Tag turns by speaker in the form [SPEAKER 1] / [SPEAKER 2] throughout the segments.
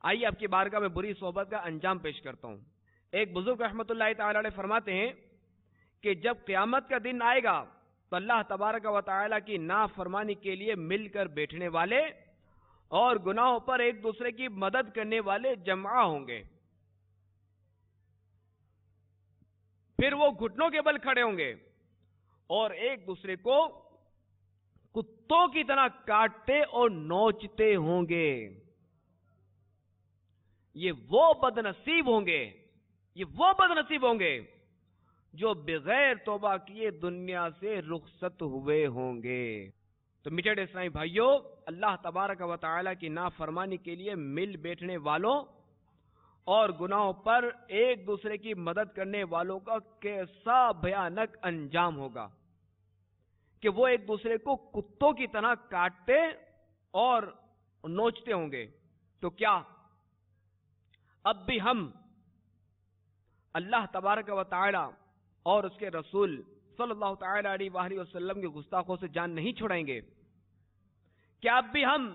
[SPEAKER 1] آئیے آپ کی بارگاہ میں بری صحبت کا انجام پیش کرتا ہوں۔ ایک بزرگ رحمۃ اللہ تعالی علیہ فرماتے ہیں کہ جب قیامت کا دن آئے گا تو اللہ تبارک و تعالی کی نافرمانی کے لیے مل کر بیٹھنے والے اور گناہوں پر ایک دوسرے کی مدد کرنے والے جمع ہوں گے۔ پھر وہ گھٹنوں کے بل کھڑے ہوں گے اور ایک دوسرے کو کتوں کی طرح کاٹتے اور نوچتے ہوں گے۔ یہ وہ بد نصیب ہوں گے، یہ وہ بد نصیب ہوں گے جو بغیر توبہ کیے دنیا سے رخصت ہوئے ہوں گے۔ تو میٹھے اسلامی بھائیوں، اللہ تبارک و تعالی کی نافرمانی کے لیے مل بیٹھنے والوں اور گناہوں پر ایک دوسرے کی مدد کرنے والوں کا کیسا بھیانک انجام ہوگا کہ وہ ایک دوسرے کو کتوں کی طرح کاٹتے اور نوچتے ہوں گے۔ تو کیا اب بھی ہم اللہ تبارک و تعالی اور اس کے رسول صلی اللہ تعالی علیہ وآلہ وسلم کے گستاخوں سے جان نہیں چھڑائیں گے؟ کیا اب بھی ہم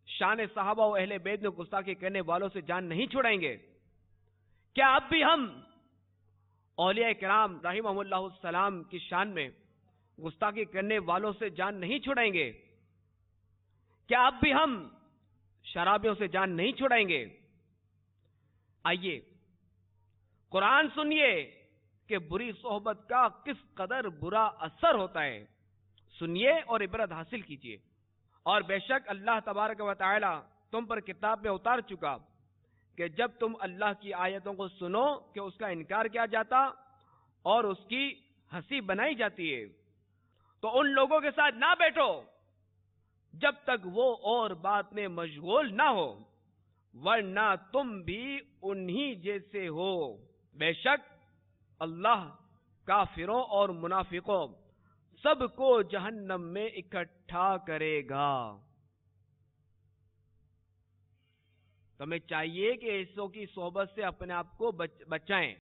[SPEAKER 1] شان صحابہ و اہل بیت میں گستاخی کرنے والوں سے جان نہیں چھڑائیں گے؟ کیا اب بھی ہم اولیاء کرام رحمہم اللہ السلام کی شان میں گستاخی کرنے والوں سے جان نہیں چھڑائیں گے؟ کیا اب بھی ہم شرابیوں سے جان نہیں چھڑائیں گے؟ آئیے قرآن سنیے کہ بری صحبت کا کس قدر برا اثر ہوتا ہے، سنیے اور عبرت حاصل کیجیے۔ اور بے شک اللہ تبارک و تعالی تم پر کتاب میں اتار چکا کہ جب تم اللہ کی آیتوں کو سنو کہ اس کا انکار کیا جاتا اور اس کی ہنسی بنائی جاتی ہے، تو ان لوگوں کے ساتھ نہ بیٹھو جب تک وہ اور بات میں مشغول نہ ہو، ورنہ تم بھی انہی جیسے ہو۔ بے شک اللہ کافروں اور منافقوں سب کو جہنم میں اکٹھا کرے گا۔ تو ہمیں چاہیے کہ ایسوں کی صحبت سے اپنے آپ کو بچائیں۔